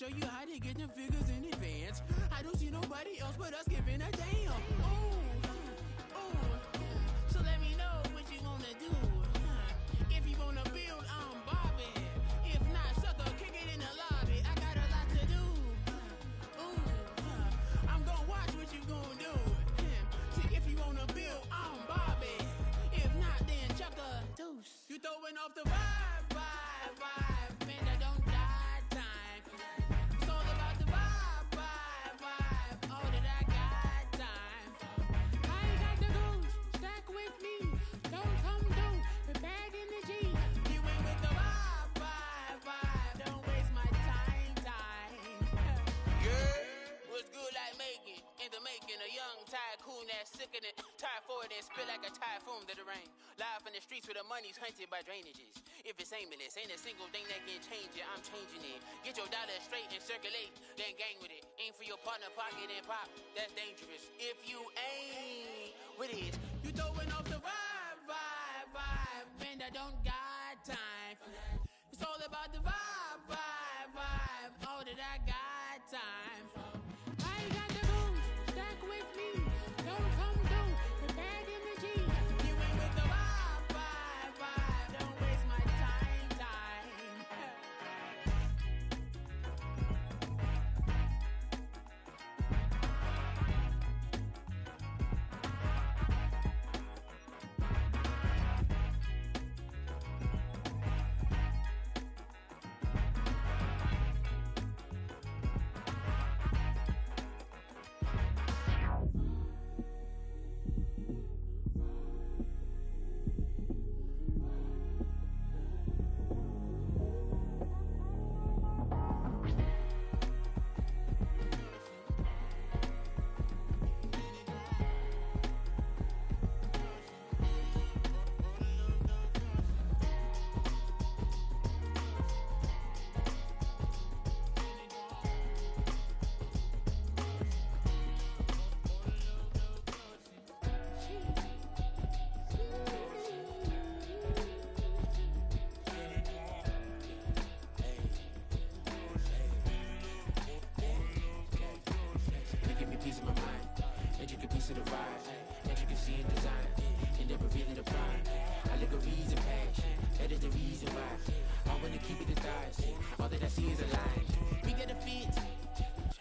show you how to get them figures in advance. I don't see nobody else but us giving a damn. Ooh, ooh. So let me know what you wanna do. If you wanna build, I'm Bobby. If not, sucker, kick it in the lobby. I got a lot to do. Ooh, I'm gonna watch what you gonna do. See, if you wanna build, I'm Bobby. If not, then chuck a deuce. You throwing off the vibe. Man, I don't die time. It's all about the vibe. All that I got time. I ain't got the goose, stack with me. Don't come through, the bag in the G. You ain't with the vibe. Don't waste my time. Yeah, what's good like making? In the making, a young tycoon that's sick in it. Tire forward and spit like a typhoon to the rain. Live in the streets where the money's hunted by drainages. If it's aimless, ain't a single thing that can change it. I'm changing it. Get your dollar straight and circulate, then gang with it. Aim for your partner pocket and pop. That's dangerous. If you ain't with it, you throwing off the vibe. Man, I don't got time. It's all about the vibe. All that I got time. I ain't got the booze, stack with me. Don't come through, the bag in the G. You ain't with the vibe. Don't waste my time.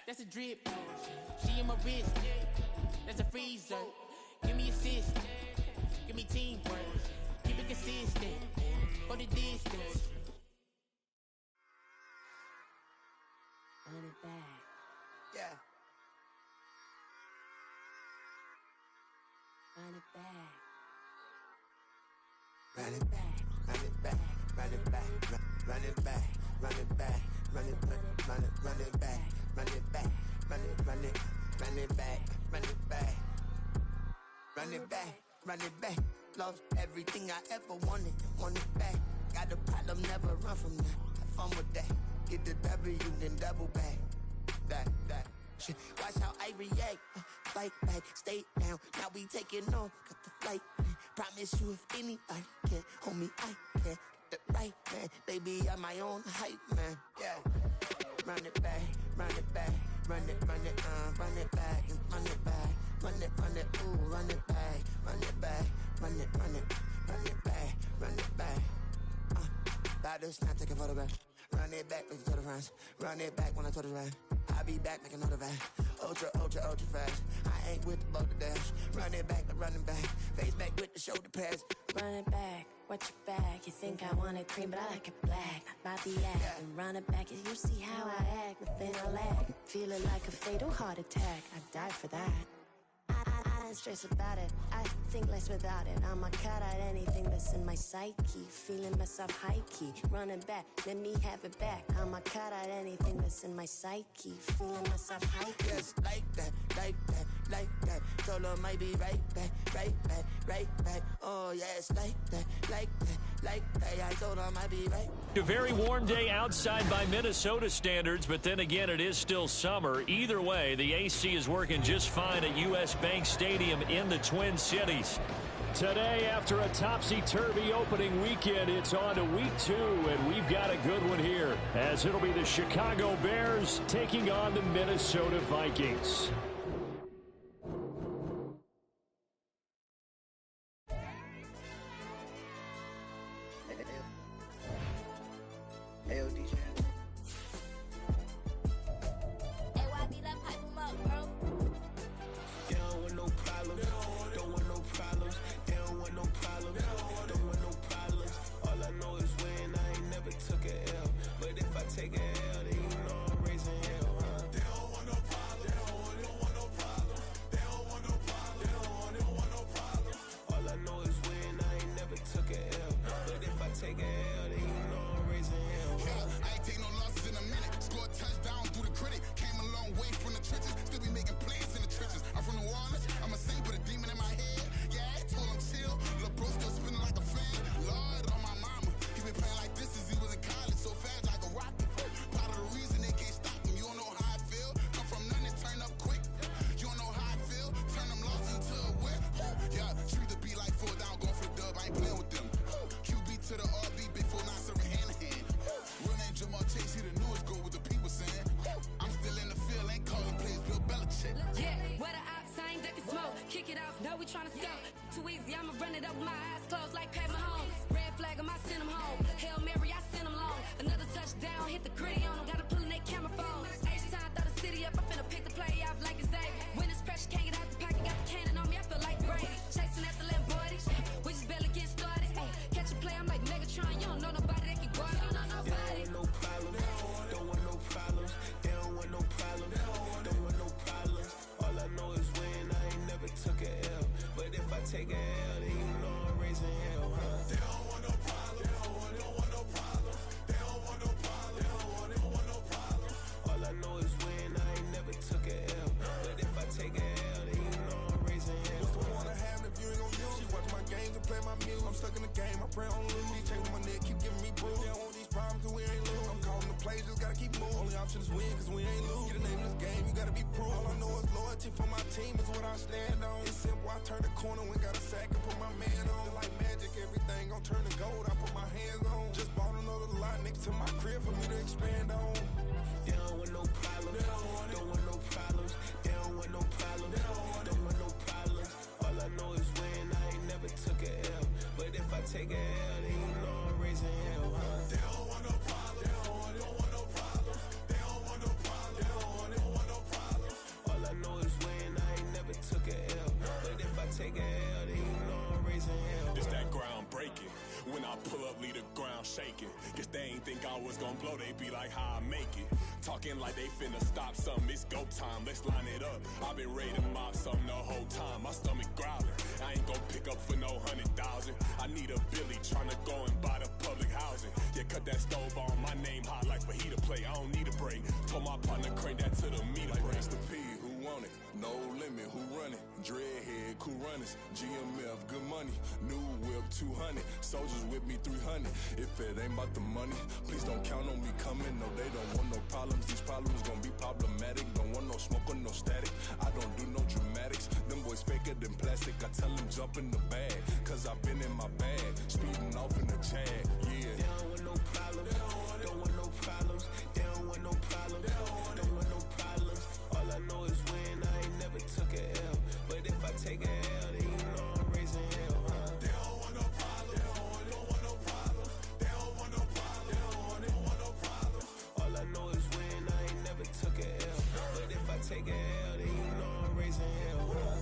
That's a drip. She in my wrist. That's a freezer. Give me assist. Give me teamwork. Keep it consistent. Go the distance. Run it back. Yeah. Run it back. Run it back. Run it back. Run it back. Run it back. Run it back. Run it back. Run it back. Run it back. Run it back. Run it back. Run it back. Run it back. Lost everything I ever wanted. Want it back. Got a problem, never run from that. Have fun with that. Get the W, then double back. That. Shit. Watch how I react. Fight back, stay down. Now we taking off. Got the flight. Promise you if anybody can, homie, I can. Get the right man. Baby, I'm my own hype man. Yeah. Run it back. Run it back. Run it back. Run it back. Run it back. Ooh, run it back. Run it back. Run it back. Run it back. About to snap, take a photograph. Run it back, make it to the friends. Run it back when I told it right. I'll be back, make another back. Ultra fast. I ain't with the boat to dash. Run it back, running back. Face back with the shoulder pads. Run it back, watch your back. You think I want it cream, but I like it black. About the act, and run it back. You see how I act, nothing I lack. Feeling like a fatal heart attack. I'd die for that. I don't stress about it. I think less without it. I'ma cut out anything that's in my psyche. Feeling myself high key. Running back, let me have it back. I'ma cut out anything that's in my psyche. Feeling myself high key. Yes, like that. Told her might be right back. Oh, yes, like that. like, hey, I told him I'd be right. A very warm day outside by Minnesota standards, but then again, it is still summer. Either way, the AC is working just fine at U.S. Bank Stadium in the Twin Cities. Today, after a topsy-turvy opening weekend, it's on to week 2, and we've got a good one here, as it'll be the Chicago Bears taking on the Minnesota Vikings. Guess they ain't think I was gonna blow, they be like, how I make it. Talking like they finna stop something, it's go time, let's line it up. I've been ready to mob something the whole time, my stomach growling. I ain't gon' pick up for no 100,000. I need a Billy tryna go and buy the public housing. Yeah, cut that stove on, my name hot like fajita play, I don't need a break. Told my partner crank that to the meter like break. Mr. P, who want it? No limit, who run it? Dreadhead, cool runners, GMF, good money. New whip, 200, soldiers with me, 300. If it ain't about the money, please don't count on me coming. No, they don't want no problems, these problems gon' be problematic. Don't want no smoke or no static, I don't do no dramatics. Them boys faker than plastic, I tell them jump in the bag, cause I've been in my bag, speeding off in the Jag, yeah. They don't want no problems, don't want no problems. They don't want no problems, don't want no problems. All I know is win, I ain't never took a L. But if I take a L, then you know I'm raising hell, huh? They don't want no problems, don't want no problems. They don't want no problems, don't want no problems. All I know is win, I ain't never took a L. But if I take a L, then you know I'm raising hell, huh?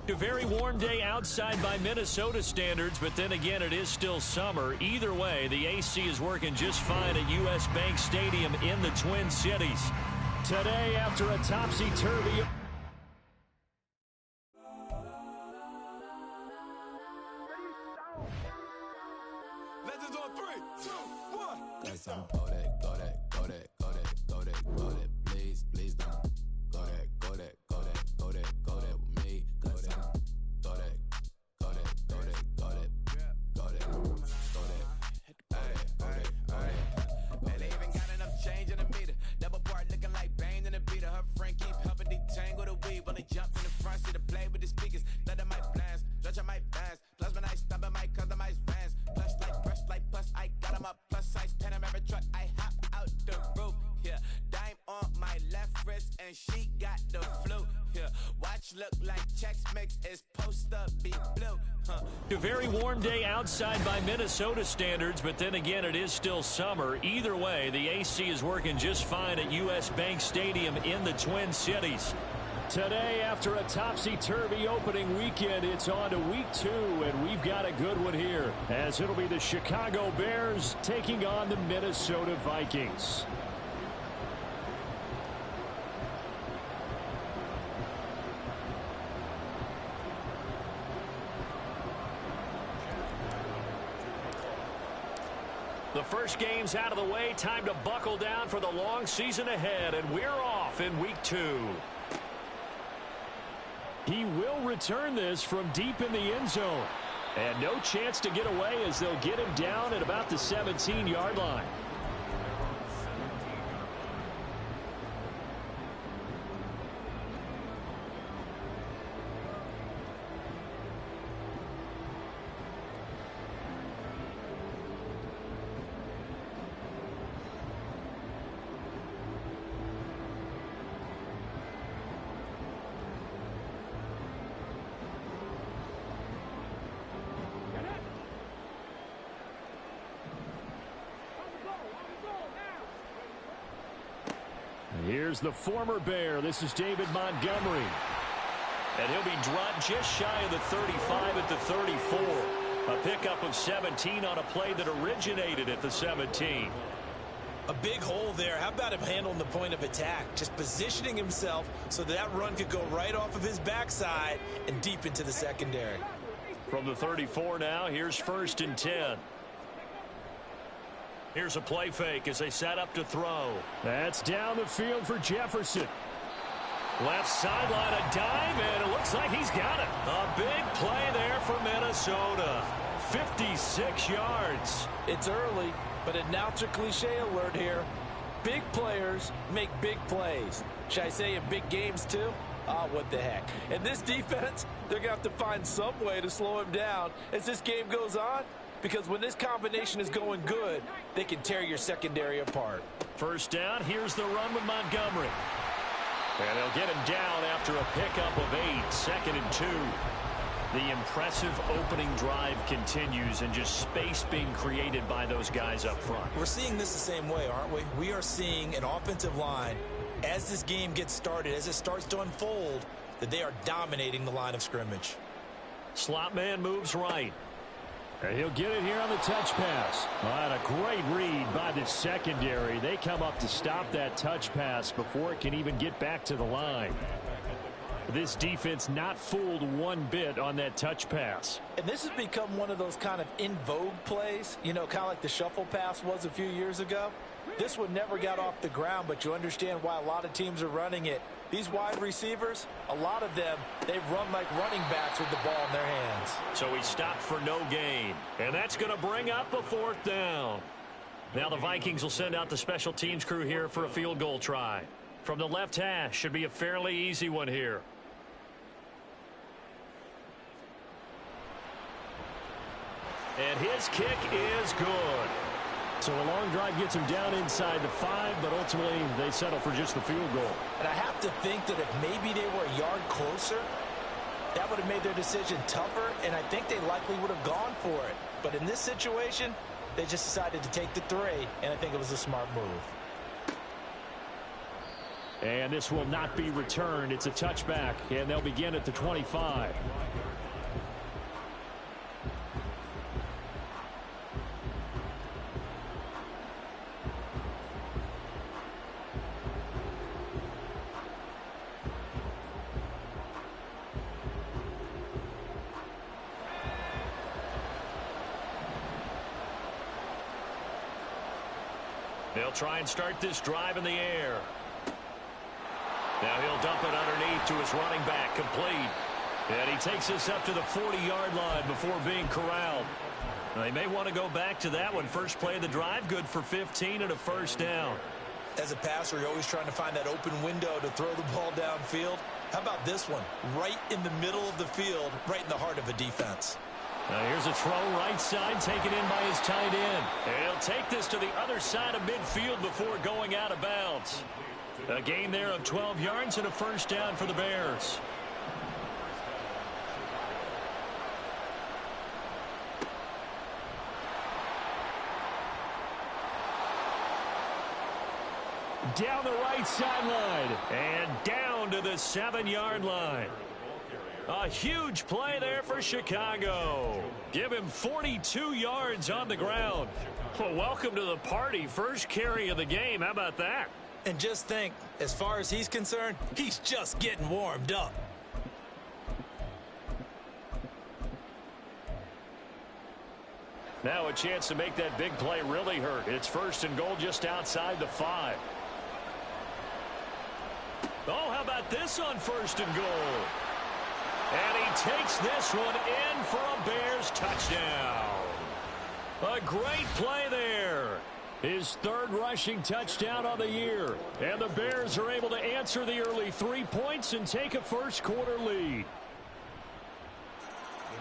A very warm day outside by Minnesota standards, but then again, it is still summer. Either way, the AC is working just fine at U.S. Bank Stadium in the Twin Cities. Today, after a topsy-turvy Legends on 3, 2, 1. Cause I'm go that, go that, go that, go that, go that, go that. Please don't go that, go that, go that, go that, go that with me. Go that, go that, go that, go that, go that, go that, go that. And they even got enough change in the meter. Double part looking like Bane in the beater. Her friend keep helping detangle the weave. When they jump in the front, see the play with the speakers. Let them might blast, stretch my bands. Plus when I stop, I might customize vans. Plus like brush like plus, I got them up. Plus size Panamera truck, I hop out the roof. Yeah, dime on my left wrist and she got the flu. Yeah, watch look like Chex Mix is post up be blue. A very warm day outside by Minnesota standards, but then again, it is still summer. Either way, the AC is working just fine at U.S. Bank Stadium in the Twin Cities. Today, after a topsy-turvy opening weekend, it's on to week 2, and we've got a good one here, as it'll be the Chicago Bears taking on the Minnesota Vikings. The first game's out of the way. Time to buckle down for the long season ahead, and we're off in week 2. He will return this from deep in the end zone. And no chance to get away as they'll get him down at about the 17-yard line. Here's the former Bear. This is David Montgomery. And he'll be dropped just shy of the 35 at the 34. A pickup of 17 on a play that originated at the 17. A big hole there. How about him handling the point of attack? Just positioning himself so that run could go right off of his backside and deep into the secondary. From the 34 now, here's 1st and 10. Here's a play fake as they set up to throw. That's down the field for Jefferson. Left sideline, a dive, and it looks like he's got it. A big play there for Minnesota. 56 yards. It's early, but announcer cliche alert here. Big players make big plays. Should I say in big games too? What the heck. And this defense, they're going to have to find some way to slow him down as this game goes on. Because when this combination is going good, they can tear your secondary apart. First down, here's the run with Montgomery. And they'll get him down after a pickup of 8, 2nd and 2. The impressive opening drive continues and just space being created by those guys up front. We're seeing this the same way, aren't we? We are seeing an offensive line, as this game gets started, as it starts to unfold, that they are dominating the line of scrimmage. Slot man moves right. And he'll get it here on the touch pass. And a great read by the secondary. They come up to stop that touch pass before it can even get back to the line. This defense not fooled one bit on that touch pass. And this has become one of those kind of in vogue plays, you know, kind of like the shuffle pass was a few years ago. This one never got off the ground, but you understand why a lot of teams are running it. These wide receivers, a lot of them, they run like running backs with the ball in their hands. So he stopped for no gain. And that's going to bring up a 4th down. Now the Vikings will send out the special teams crew here for a field goal try. From the left hash, should be a fairly easy one here. And his kick is good. So a long drive gets him down inside the 5, but ultimately they settle for just the field goal. And I have to think that if maybe they were a yard closer, that would have made their decision tougher, and I think they likely would have gone for it. But in this situation, they just decided to take the 3, and I think it was a smart move. And this will not be returned. It's a touchback, and they'll begin at the 25. They'll try and start this drive in the air. Now he'll dump it underneath to his running back, complete. And he takes this up to the 40-yard line before being corralled. They may want to go back to that one. First play of the drive, good for 15 and a first down. As a passer, you're always trying to find that open window to throw the ball downfield. How about this one? Right in the middle of the field, right in the heart of a defense. Now here's a throw right side, taken in by his tight end. And he'll take this to the other side of midfield before going out of bounds. A gain there of 12 yards and a first down for the Bears. Down the right sideline and down to the 7-yard line. A huge play there for Chicago. Give him 42 yards on the ground. Well, welcome to the party. First carry of the game. How about that? And just think, as far as he's concerned, he's just getting warmed up. Now a chance to make that big play really hurt. It's first and goal just outside the 5. Oh, how about this on first and goal? And he takes this one in for a Bears touchdown. A great play there. His third rushing touchdown on the year. And the Bears are able to answer the early 3 points and take a first quarter lead.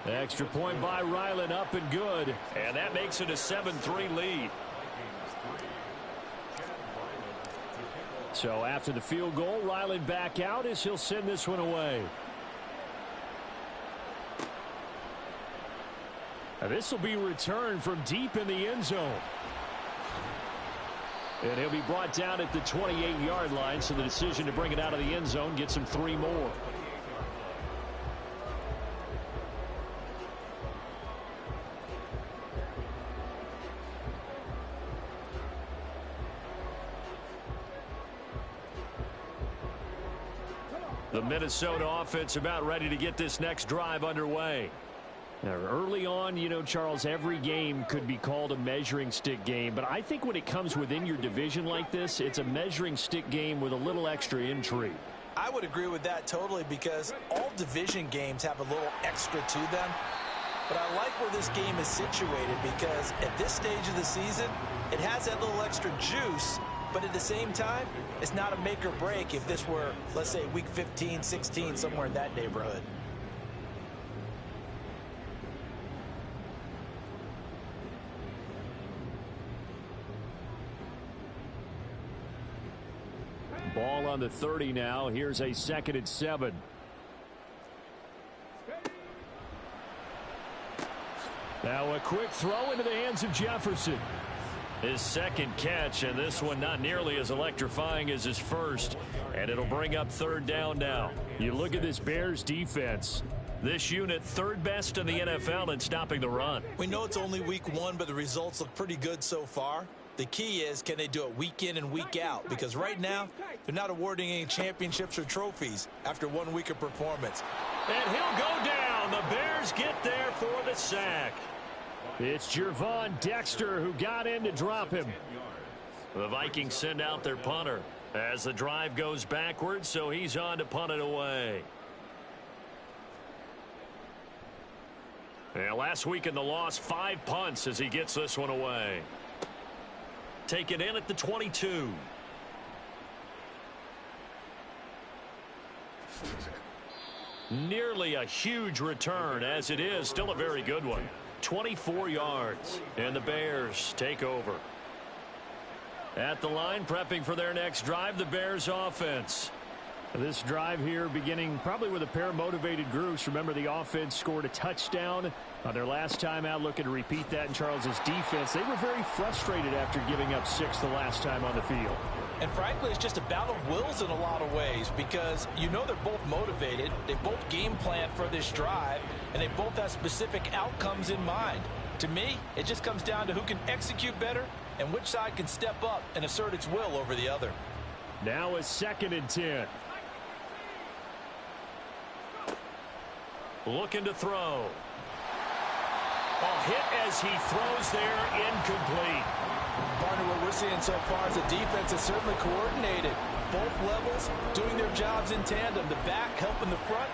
Extra point by Ryland, up and good. And that makes it a 7-3 lead. So after the field goal, Ryland back out as he'll send this one away. Now this will be returned from deep in the end zone. And he'll be brought down at the 28-yard line, so the decision to bring it out of the end zone gets him 3 more. The Minnesota offense about ready to get this next drive underway. Now, early on, you know, Charles, every game could be called a measuring stick game. But I think when it comes within your division like this, it's a measuring stick game with a little extra intrigue. I would agree with that totally, because all division games have a little extra to them. But I like where this game is situated, because at this stage of the season, it has that little extra juice. But at the same time, it's not a make or break if this were, let's say, week 15, 16, somewhere in that neighborhood. Ball on the 30 now. Here's a 2nd and 7. Now a quick throw into the hands of Jefferson. His second catch, and this one not nearly as electrifying as his first. And it'll bring up 3rd down now. You look at this Bears defense. This unit 3rd best in the NFL in stopping the run. We know it's only week 1, but the results look pretty good so far. The key is, can they do it week in and week out? Because right now, they're not awarding any championships or trophies after 1 week of performance. And he'll go down. The Bears get there for the sack. It's Gervon Dexter who got in to drop him. The Vikings send out their punter as the drive goes backwards, so he's on to punt it away. And last week in the loss, 5 punts as he gets this one away. Taken in at the 22. Nearly a huge return, as it is still a very good one. 24 yards, and the Bears take over. At the line, prepping for their next drive, the Bears offense. This drive here beginning probably with a pair of motivated groups. Remember, the offense scored a touchdown on their last time out, looking to repeat that in Charles's defense. They were very frustrated after giving up 6 the last time on the field. And frankly, it's just a battle of wills in a lot of ways, because you know they're both motivated, they both game plan for this drive, and they both have specific outcomes in mind. To me, it just comes down to who can execute better and which side can step up and assert its will over the other. Now a 2nd and 10. Looking to throw. A hit as he throws there, incomplete. Partner, what we're seeing so far is the defense is certainly coordinated. Both levels doing their jobs in tandem. The back helping the front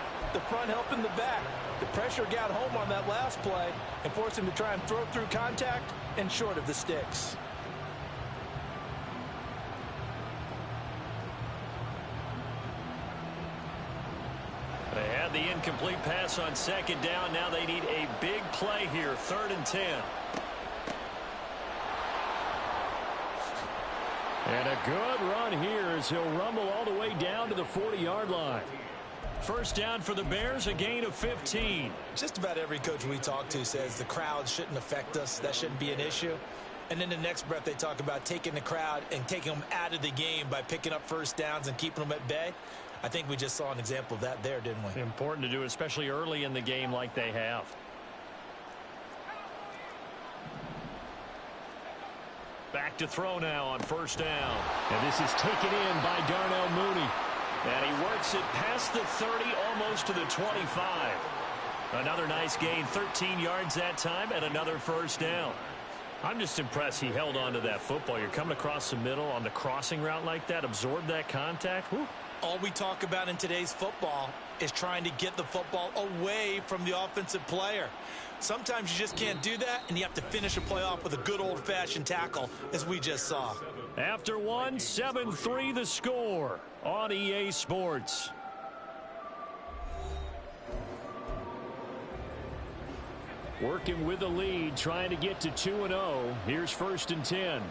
helping the back. The pressure got home on that last play and forced him to try and throw through contact and short of the sticks. They had the incomplete pass on second down. Now they need a big play here, 3rd and 10. And a good run here as he'll rumble all the way down to the 40-yard line. First down for the Bears, a gain of 15. Just about every coach we talk to says the crowd shouldn't affect us. That shouldn't be an issue. And then the next breath they talk about taking the crowd and taking them out of the game by picking up first downs and keeping them at bay. I think we just saw an example of that there, didn't we? Important to do, especially early in the game like they have. Back to throw now on first down. And this is taken in by Darnell Mooney. And he works it past the 30, almost to the 25. Another nice gain, 13 yards that time, and another first down. I'm just impressed he held on to that football. You're coming across the middle on the crossing route like that, absorb that contact. Whew. All we talk about in today's football is trying to get the football away from the offensive player. Sometimes you just can't do that, and you have to finish a play off with a good old-fashioned tackle, as we just saw. After one, 7-3 the score on EA Sports. Working with the lead, trying to get to 2-0. Here's 1st and 10.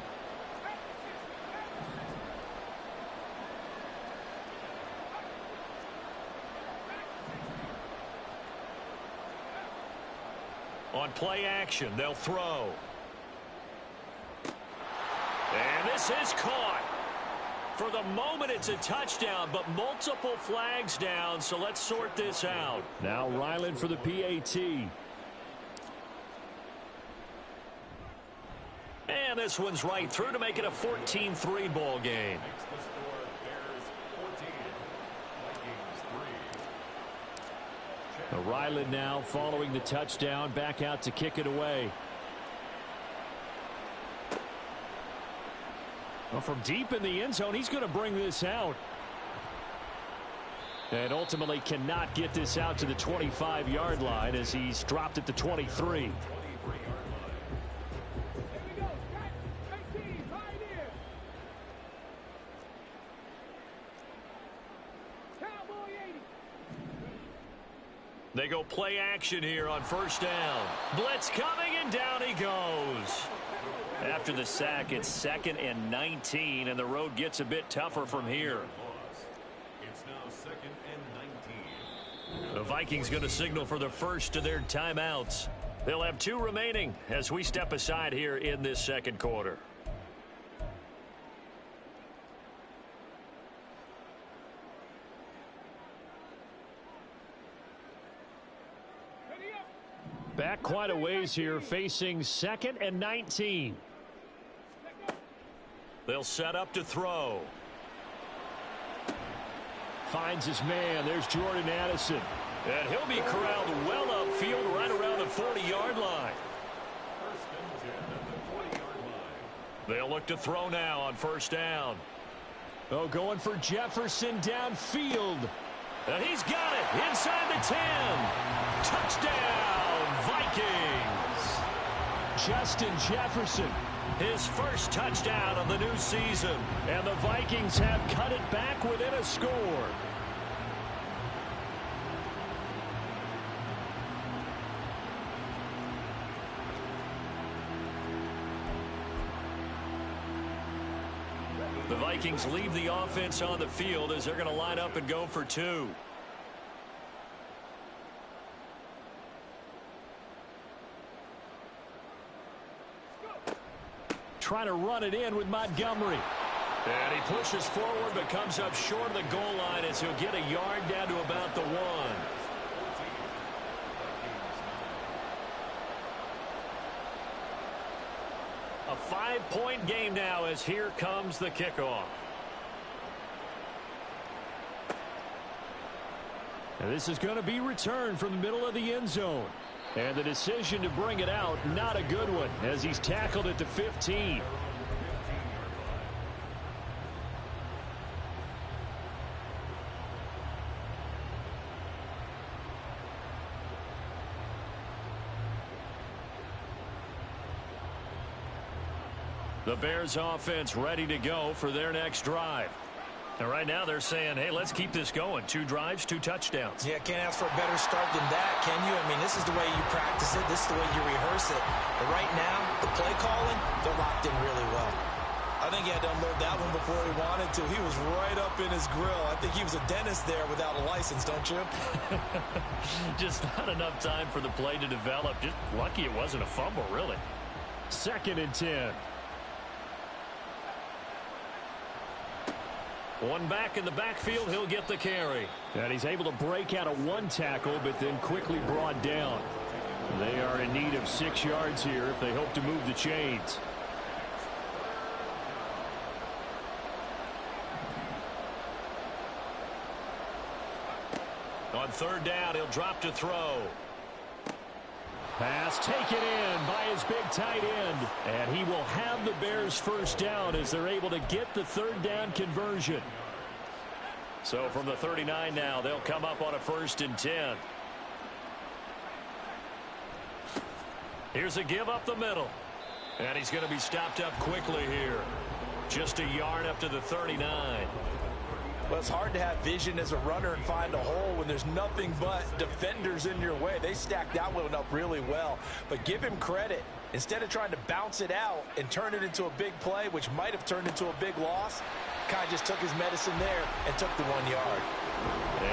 On play action, they'll throw. And this is caught. For the moment, it's a touchdown, but multiple flags down, so let's sort this out. Now Ryland for the PAT. And this one's right through to make it a 14-3 ball game. Ryland now following the touchdown, back out to kick it away. Well, from deep in the end zone, he's going to bring this out. And ultimately cannot get this out to the 25-yard line as he's dropped at the 23. They go play action here on first down. Blitz coming, and down he goes. After the sack, it's 2nd and 19, and the road gets a bit tougher from here. It's now 2nd and 19. The Vikings going to signal for the first of their timeouts. They'll have 2 remaining as we step aside here in this second quarter. Back quite a ways here, facing 2nd and 19. They'll set up to throw. Finds his man. There's Jordan Addison. And he'll be corralled well upfield right around the 40-yard line. They'll look to throw now on first down. Oh, going for Jefferson downfield. And he's got it inside the 10. Touchdown, Vikings. Justin Jefferson, his first touchdown of the new season. And the Vikings have cut it back within a score. The Vikings leave the offense on the field as they're going to line up and go for 2. Trying to run it in with Montgomery. And he pushes forward but comes up short of the goal line as he'll get a yard down to about the 1. A 5-point game now as here comes the kickoff. And this is going to be returned from the middle of the end zone. And the decision to bring it out, not a good one, as he's tackled at the 15. The Bears offense ready to go for their next drive. And right now they're saying, hey, let's keep this going. 2 drives, 2 touchdowns. Yeah, can't ask for a better start than that, can you? I mean, this is the way you practice it. This is the way you rehearse it. But right now, the play calling, they're locked in really well. I think he had to unload that one before he wanted to. He was right up in his grill. I think he was a dentist there without a license, don't you? Just not enough time for the play to develop. Just lucky it wasn't a fumble, really. 2nd and 10. One back in the backfield, he'll get the carry. And he's able to break out of 1 tackle, but then quickly brought down. They are in need of 6 yards here if they hope to move the chains. On 3rd down, he'll drop to throw. Pass taken in by his big tight end. And he will have the Bears 1st down as they're able to get the 3rd down conversion. So from the 39 now, they'll come up on a 1st and 10. Here's a give up the middle. And he's going to be stopped up quickly here. Just a yard up to the 39. Well, it's hard to have vision as a runner and find a hole when there's nothing but defenders in your way. They stacked that one up really well. But give him credit. Instead of trying to bounce it out and turn it into a big play, which might have turned into a big loss, Kai just took his medicine there and took the 1 yard.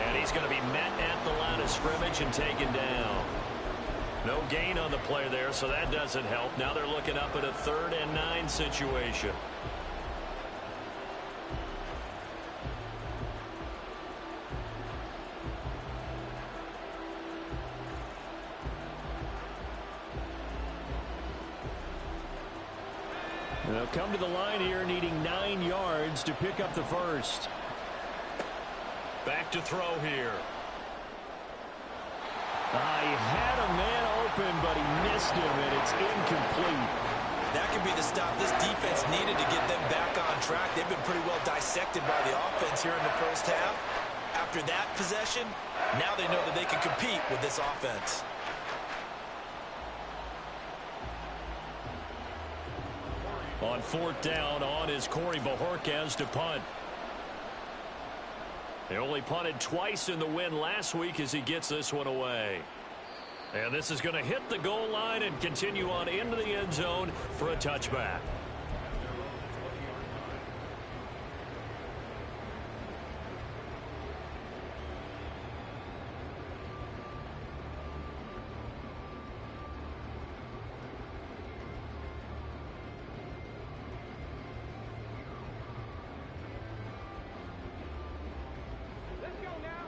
And he's going to be met at the line of scrimmage and taken down. No gain on the play there, so that doesn't help. Now they're looking up at a 3rd and 9 situation. They'll come to the line here needing 9 yards to pick up the 1st. Back to throw here. He had a man open, but he missed him, and it's incomplete. That could be the stop this defense needed to get them back on track. They've been pretty well dissected by the offense here in the 1st half. After that possession, now they know that they can compete with this offense. On 4th down, on is Corey Bojorquez to punt. They only punted twice in the win last week as he gets this one away. And this is going to hit the goal line and continue on into the end zone for a touchback.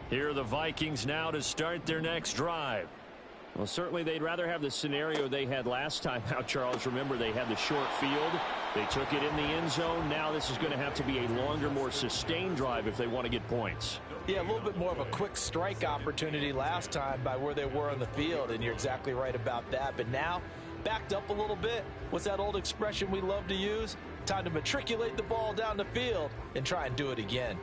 Here are the Vikings now to start their next drive. Well, certainly they'd rather have the scenario they had last time out, Charles. Remember, they had the short field. They took it in the end zone. Now this is going to have to be a longer, more sustained drive if they want to get points. Yeah, a little bit more of a quick strike opportunity last time by where they were on the field, and you're exactly right about that. But now, backed up a little bit. What's that old expression we love to use? Time to matriculate the ball down the field and try and do it again.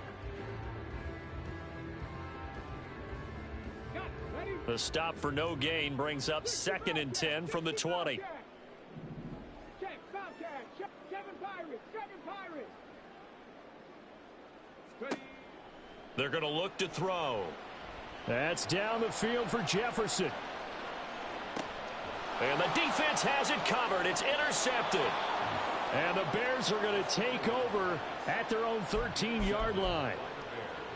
The stop for no gain brings up 2nd and 10 from the 20. They're going to look to throw. That's down the field for Jefferson. And the defense has it covered. It's intercepted. And the Bears are going to take over at their own 13-yard line.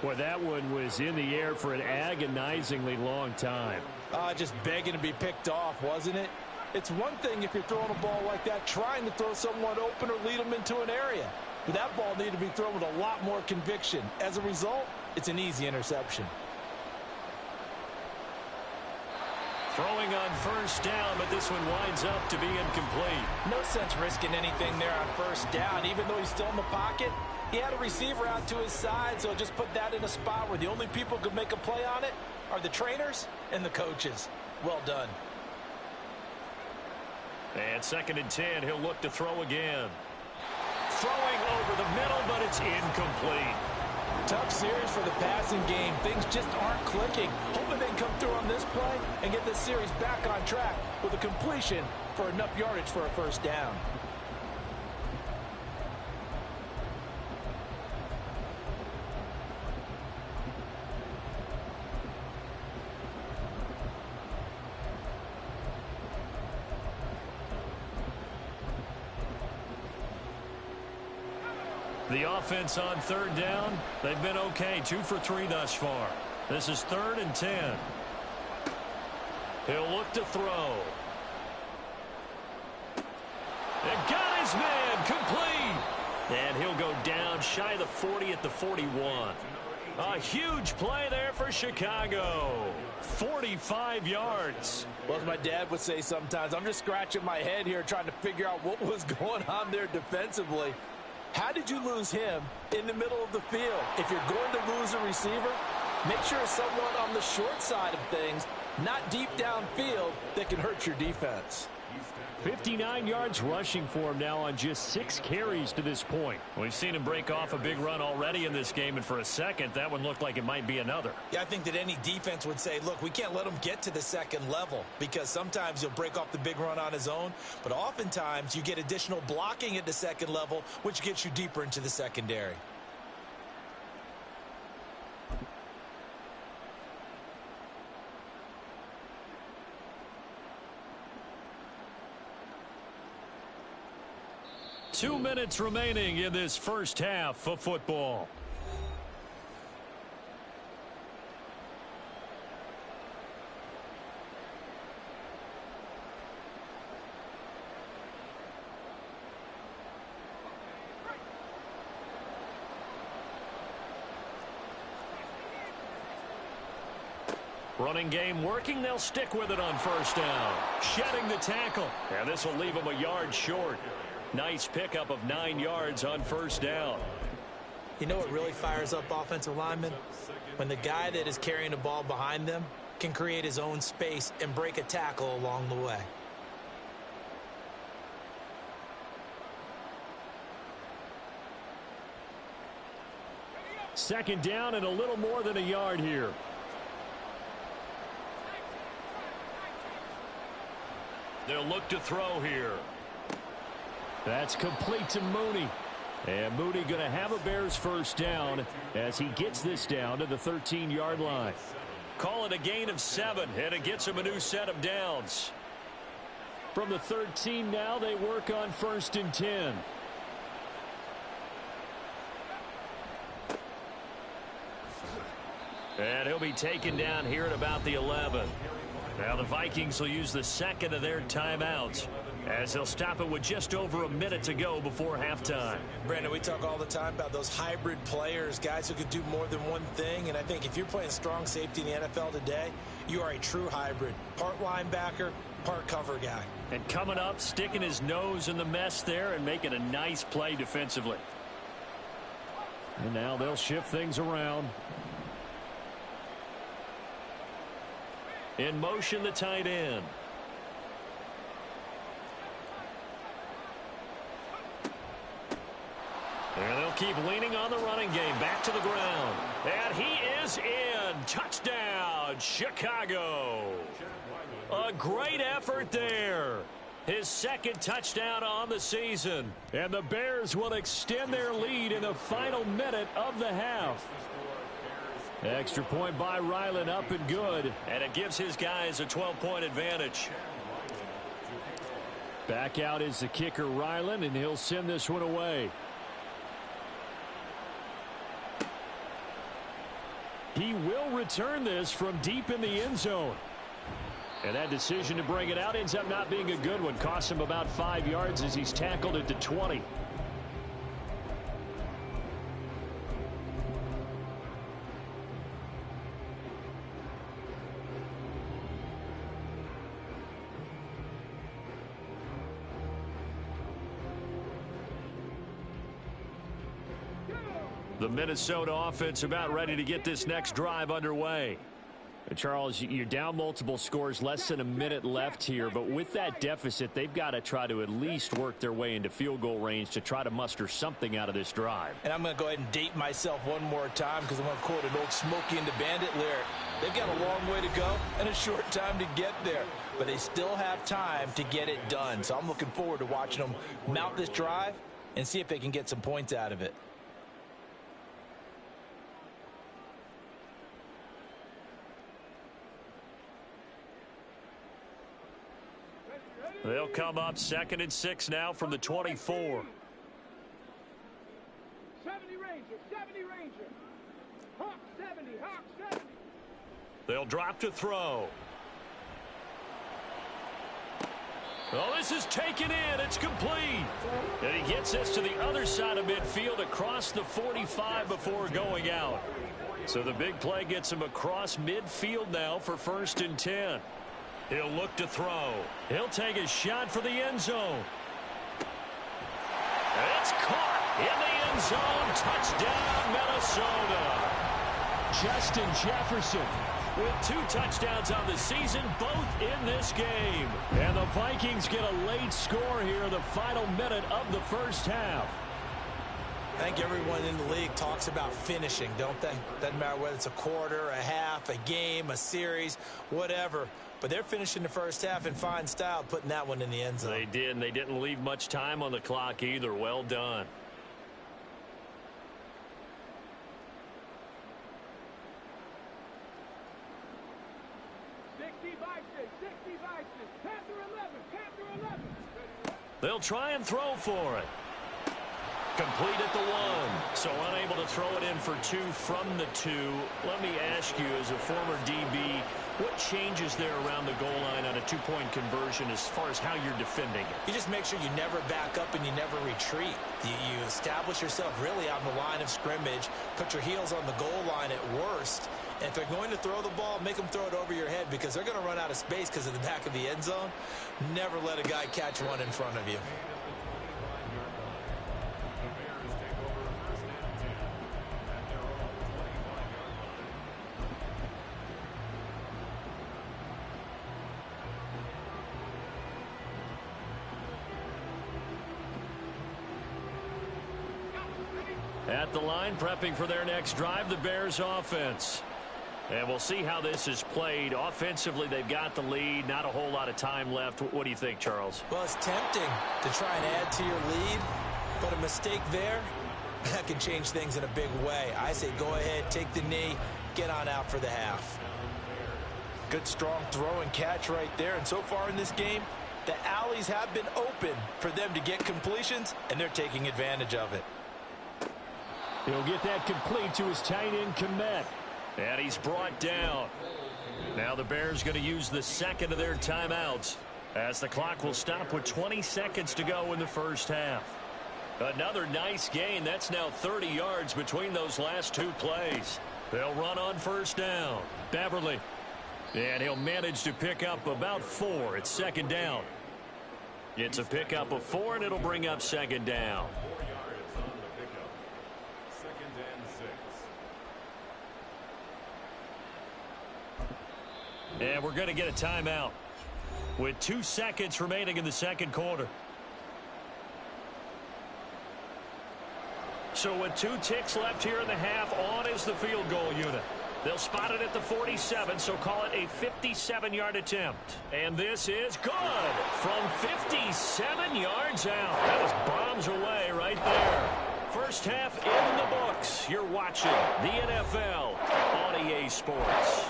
Boy, that one was in the air for an agonizingly long time. Just begging to be picked off, wasn't it? It's one thing if you're throwing a ball like that, trying to throw someone open or lead them into an area. But that ball needed to be thrown with a lot more conviction. As a result, it's an easy interception. Throwing on 1st down, but this one winds up to be incomplete. No sense risking anything there on 1st down. Even though he's still in the pocket, he had a receiver out to his side, so just put that in a spot where the only people who could make a play on it are the trainers and the coaches. Well done. And 2nd and 10, he'll look to throw again. Throwing over the middle, but it's incomplete. Tough series for the passing game. Things just aren't clicking. Hoping they can come through on this play and get this series back on track with a completion for enough yardage for a first down. The offense on 3rd down, they've been okay, 2 for 3 thus far. This is 3rd and 10. He'll look to throw. And got his man, complete. And he'll go down shy of the 40 at the 41. A huge play there for Chicago. 45 yards. Well, as my dad would say sometimes, I'm just scratching my head here trying to figure out what was going on there defensively. How did you lose him in the middle of the field? If you're going to lose a receiver, make sure it's someone on the short side of things, not deep downfield, that can hurt your defense. 59 yards rushing for him now on just 6 carries to this point. We've seen him break off a big run already in this game, and for a second, that one looked like it might be another. Yeah, I think that any defense would say, look, we can't let him get to the 2nd level, because sometimes he'll break off the big run on his own, but oftentimes you get additional blocking at the 2nd level, which gets you deeper into the secondary. Two minutes remaining in this first half of football. Running game working. They'll stick with it on 1st down. Shedding the tackle. And this will leave them a yard short. Nice pickup of 9 yards on 1st down. You know what really fires up offensive linemen? When the guy that is carrying the ball behind them can create his own space and break a tackle along the way. Second down and a little more than a yard here. They'll look to throw here. That's complete to Mooney. And Mooney going to have a Bears 1st down as he gets this down to the 13-yard line. Call it a gain of 7, and it gets him a new set of downs. From the 13 now, they work on 1st and 10. And he'll be taken down here at about the 11. Now the Vikings will use the 2nd of their timeouts, as they'll stop it with just over a minute to go before halftime. Brandon, we talk all the time about those hybrid players, guys who can do more than one thing. And I think if you're playing strong safety in the NFL today, you are a true hybrid. Part linebacker, part cover guy. And coming up, sticking his nose in the mess there and making a nice play defensively. And now they'll shift things around. In motion, the tight end. And they'll keep leaning on the running game. Back to the ground. And he is in. Touchdown, Chicago. A great effort there. His 2nd touchdown on the season. And the Bears will extend their lead in the final minute of the half. Extra point by Ryland, up and good. And it gives his guys a 12-point advantage. Back out is the kicker, Ryland, and he'll send this one away. He will return this from deep in the end zone. And that decision to bring it out ends up not being a good one. Costs him about 5 yards as he's tackled at the 20. The Minnesota offense about ready to get this next drive underway. Charles, you're down multiple scores, less than a minute left here, but with that deficit, they've got to try to at least work their way into field goal range to try to muster something out of this drive. And I'm going to go ahead and date myself one more time because I'm going to quote an old Smokey and the Bandit lyric. They've got a long way to go and a short time to get there, but they still have time to get it done. So I'm looking forward to watching them mount this drive and see if they can get some points out of it. They'll come up 2nd and 6 now from the 24. 70 Ranger, 70 Ranger. Hawk 70, Hawk 70. They'll drop to throw. Oh, this is taken in. It's complete. And he gets this to the other side of midfield across the 45 before going out. So the big play gets him across midfield now for 1st and 10. He'll look to throw. He'll take a shot for the end zone. It's caught in the end zone. Touchdown, Minnesota. Justin Jefferson with 2 touchdowns on the season, both in this game. And the Vikings get a late score here in the final minute of the first half. I think everyone in the league talks about finishing, don't they? Doesn't matter whether it's a quarter, a half, a game, a series, whatever. But they're finishing the first half in fine style, putting that one in the end zone. They did, and they didn't leave much time on the clock either. Well done. They'll try and throw for it. Complete at the 1. So unable to throw it in for 2 from the 2. Let me ask you, as a former DB, what changes there around the goal line on a 2-point conversion as far as how you're defending it? You just make sure you never back up and you never retreat. You establish yourself really on the line of scrimmage, put your heels on the goal line at worst. And if they're going to throw the ball, make them throw it over your head because they're going to run out of space because of the back of the end zone. Never let a guy catch one in front of you. At the line, prepping for their next drive, the Bears offense. And we'll see how this is played. Offensively, they've got the lead. Not a whole lot of time left. What do you think, Charles? Well, it's tempting to try and add to your lead, but a mistake there, that can change things in a big way. I say go ahead, take the knee, get on out for the half. Good, strong throw and catch right there. And so far in this game, the alleys have been open for them to get completions, and they're taking advantage of it. He'll get that complete to his tight end, Kmet. And he's brought down. Now the Bears going to use the second of their timeouts as the clock will stop with 20 seconds to go in the first half. Another nice gain. That's now 30 yards between those last 2 plays. They'll run on first down. Beverly. And he'll manage to pick up about 4. It's 2nd down. It's a pickup of 4, and it'll bring up 2nd down. And we're going to get a timeout with 2 seconds remaining in the second quarter. So with 2 ticks left here in the half, on is the field goal unit. They'll spot it at the 47, so call it a 57-yard attempt. And this is good from 57 yards out. That was bombs away right there. First half in the books. You're watching the NFL on EA Sports.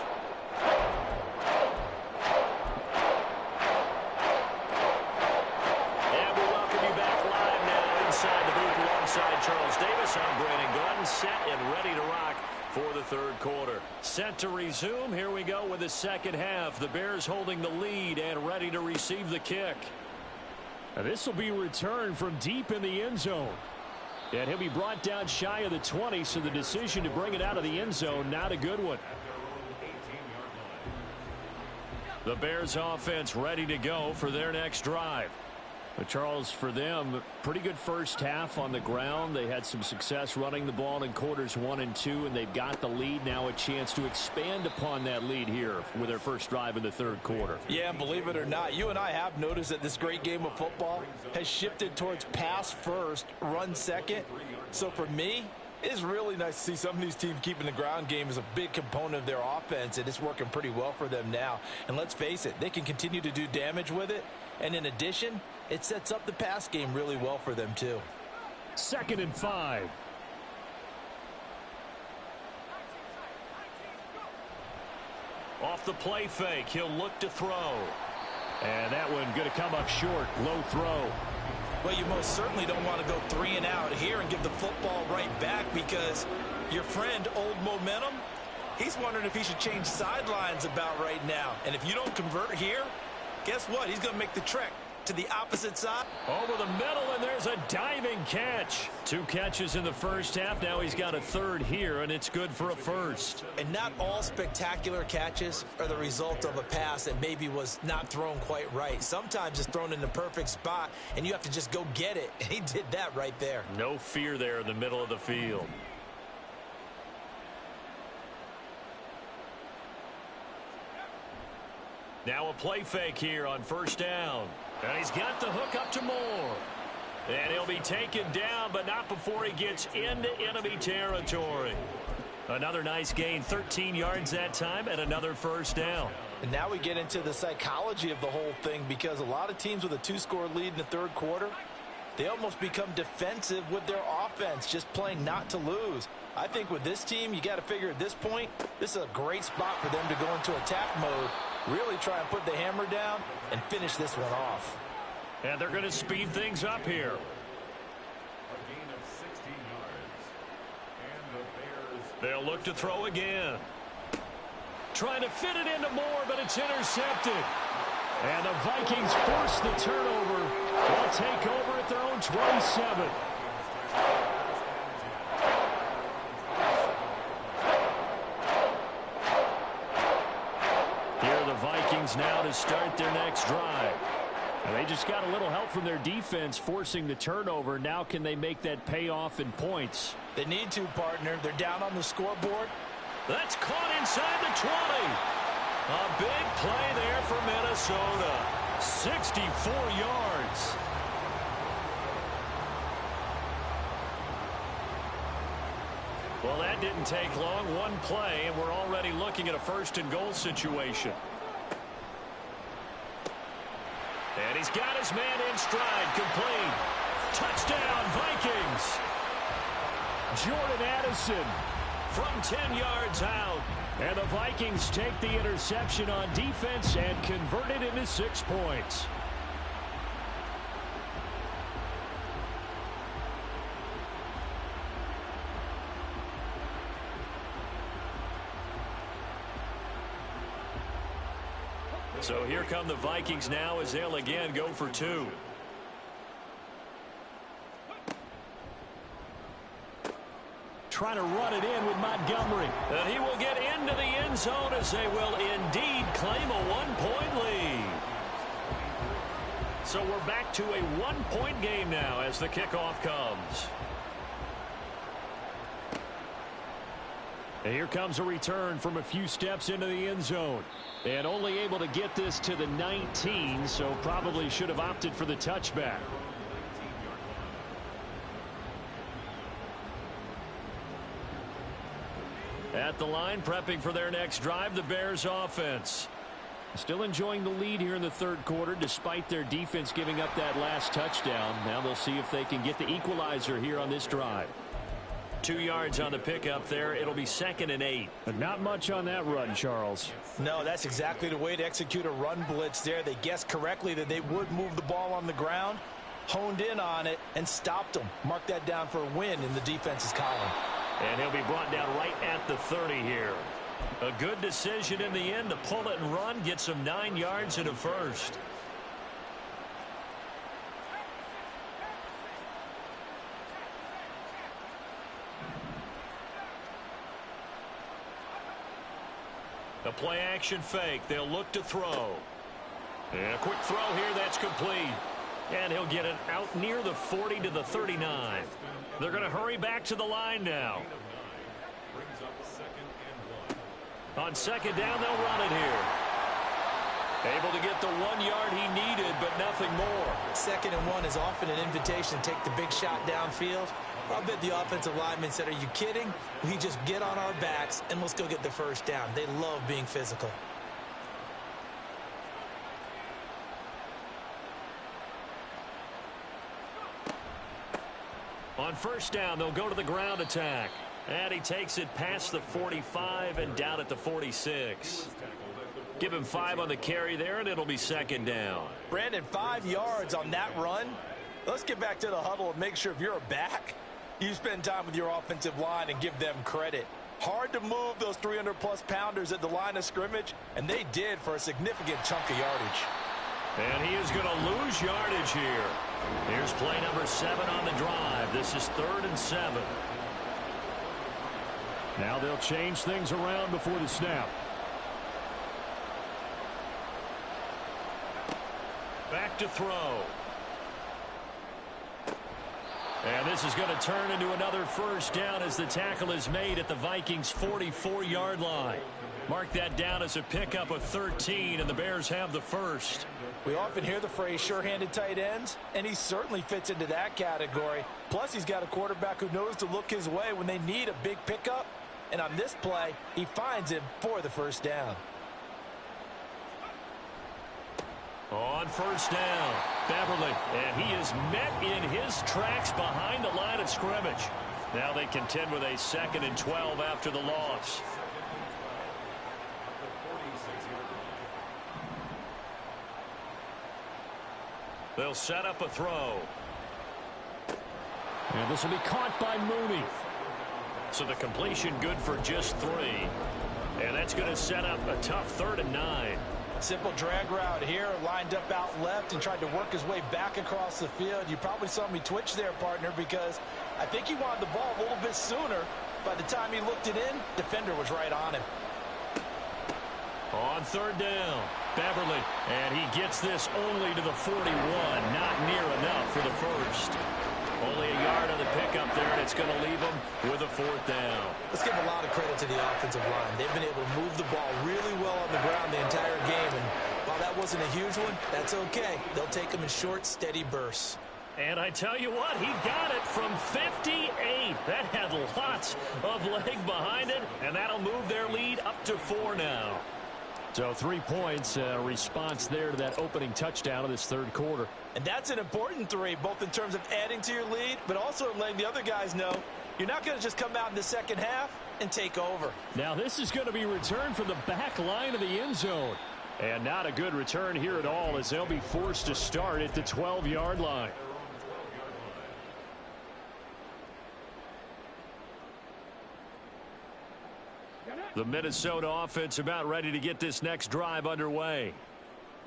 Alongside Charles Davis, I'm Brandon Gordon, set and ready to rock for the third quarter. Set to resume. Here we go with the second half. The Bears holding the lead and ready to receive the kick. Now this will be returned from deep in the end zone. And he'll be brought down shy of the 20, so the decision to bring it out of the end zone, not a good one. The Bears offense ready to go for their next drive. But Charles, for them, pretty good first half on the ground. They had some success running the ball in quarters 1 and 2, and they've got the lead. Now a chance to expand upon that lead here with their first drive in the third quarter. Yeah, and believe it or not, you and I have noticed that this great game of football has shifted towards pass first, run second. So for me, it's really nice to see some of these teams keeping the ground game as a big component of their offense, and it's working pretty well for them now. And let's face it, they can continue to do damage with it. And in addition, it sets up the pass game really well for them too. 2nd and 5. Off the play fake, he'll look to throw. And that one going to come up short, low throw. Well, you most certainly don't want to go 3 and out here and give the football right back, because your friend, Old Momentum, he's wondering if he should change sidelines about right now. And if you don't convert here, guess what? He's going to make the trek to the opposite side. Over the middle, and there's a diving catch. 2 catches in the first half. Now he's got a third here, and it's good for a first. And not all spectacular catches are the result of a pass that maybe was not thrown quite right. Sometimes it's thrown in the perfect spot, and you have to just go get it. And he did that right there. No fear there in the middle of the field. Now a play fake here on first down. And he's got the hook up to Moore. And he'll be taken down, but not before he gets into enemy territory. Another nice gain, 13 yards that time, and another first down. And now we get into the psychology of the whole thing, because a lot of teams with a 2-score lead in the third quarter, they almost become defensive with their offense, just playing not to lose. I think with this team, you got to figure at this point, this is a great spot for them to go into attack mode, really try and put the hammer down and finish this one off. And they're going to speed things up here. A gain of 16 yards. And the Bears. They'll look to throw again. Trying to fit it into Moore, but it's intercepted. And the Vikings force the turnover. They'll take over at their own 27. Vikings now to start their next drive. And they just got a little help from their defense forcing the turnover. Now can they make that pay off in points? They need to, partner. They're down on the scoreboard. That's caught inside the 20. A big play there for Minnesota. 64 yards. Well, that didn't take long. One play, and we're already looking at a 1st and goal situation. And he's got his man in stride, complete. Touchdown, Vikings. Jordan Addison from 10 yards out. And the Vikings take the interception on defense and convert it into 6 points. So here come the Vikings now as they'll again go for 2. Trying to run it in with Montgomery. And he will get into the end zone as they will indeed claim a 1-point lead. So we're back to a 1-point game now as the kickoff comes. And here comes a return from a few steps into the end zone. And only able to get this to the 19, so probably should have opted for the touchback. At the line, prepping for their next drive, the Bears offense. Still enjoying the lead here in the third quarter, despite their defense giving up that last touchdown. Now they'll see if they can get the equalizer here on this drive. 2 yards on the pickup there. It'll be 2nd and 8. But not much on that run, Charles. No, that's exactly the way to execute a run blitz there. They guessed correctly that they would move the ball on the ground, honed in on it, and stopped them. Mark that down for a win in the defense's column. And he'll be brought down right at the 30 here. A good decision in the end to pull it and run, get some 9 yards and a first. A play action fake. They'll look to throw. And a quick throw here that's complete. And he'll get it out near the 40 to the 39. They're going to hurry back to the line now. On second down, they'll run it here. Able to get the 1 yard he needed, but nothing more. 2nd and 1 is often an invitation to take the big shot downfield. I'll bet the offensive lineman said, are you kidding? We just get on our backs and let's go get the first down. They love being physical. On first down, they'll go to the ground attack. And he takes it past the 45 and down at the 46. Give him 5 on the carry there, and it'll be second down. Brandon, 5 yards on that run. Let's get back to the huddle and make sure if you're a back, you spend time with your offensive line and give them credit. Hard to move those 300-plus pounders at the line of scrimmage, and they did for a significant chunk of yardage. And he is going to lose yardage here. Here's play number 7 on the drive. This is 3rd and 7. Now they'll change things around before the snap. Back to throw. And this is going to turn into another first down as the tackle is made at the Vikings' 44-yard line. Mark that down as a pickup of 13, and the Bears have the first. We often hear the phrase sure-handed tight ends, and he certainly fits into that category. Plus, he's got a quarterback who knows to look his way when they need a big pickup. And on this play, he finds him for the first down. On first down, Beverly, and he is met in his tracks behind the line of scrimmage. Now they contend with a 2nd and 12 after the loss. They'll set up a throw. And this will be caught by Mooney. So the completion good for just 3. And that's going to set up a tough 3rd and 9. Simple drag route here, lined up out left and tried to work his way back across the field. You probably saw me twitch there, partner, because I think he wanted the ball a little bit sooner. By the time he looked it in, defender was right on him. On 3rd down, Beverly, and he gets this only to the 41. Not near enough for the first. Only a yard on the pickup there, and it's going to leave them with a 4th down. Let's give a lot of credit to the offensive line. They've been able to move the ball really well on the ground the entire game, and while that wasn't a huge one, that's okay. They'll take them in short, steady bursts. And I tell you what, he got it from 58. That had lots of leg behind it, and that'll move their lead up to 4 now. So 3 points, response there to that opening touchdown of this 3rd quarter. And that's an important 3, both in terms of adding to your lead, but also letting the other guys know you're not going to just come out in the second half and take over. Now this is going to be returned from the back line of the end zone. And not a good return here at all, as they'll be forced to start at the 12-yard line. The Minnesota offense about ready to get this next drive underway.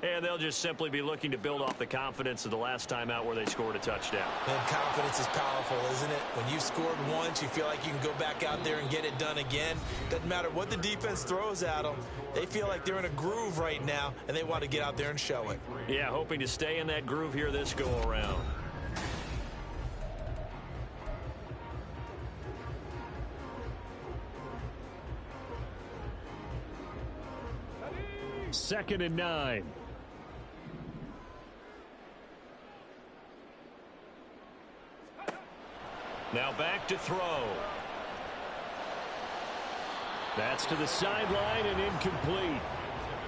And they'll just simply be looking to build off the confidence of the last time out where they scored a touchdown. And confidence is powerful, isn't it? When you've scored once, you feel like you can go back out there and get it done again. Doesn't matter what the defense throws at them. They feel like they're in a groove right now, and they want to get out there and show it. Yeah, hoping to stay in that groove here this go-around. Second and 9. Now back to throw. That's to the sideline and incomplete.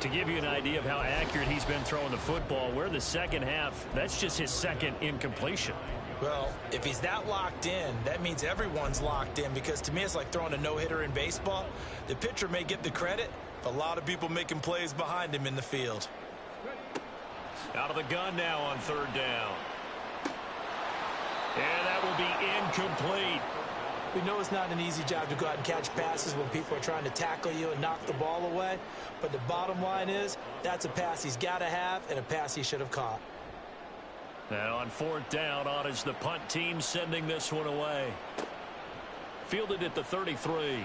To give you an idea of how accurate he's been throwing the football, we're in the second half. That's just his 2nd incompletion. Well, if he's that locked in, that means everyone's locked in, because to me it's like throwing a no-hitter in baseball. The pitcher may get the credit, but a lot of people making plays behind him in the field. Out of the gun now on 3rd down. And that will be incomplete. We know it's not an easy job to go out and catch passes when people are trying to tackle you and knock the ball away. But the bottom line is, that's a pass he's got to have and a pass he should have caught. Now on 4th down, on is the punt team sending this one away. Fielded at the 33.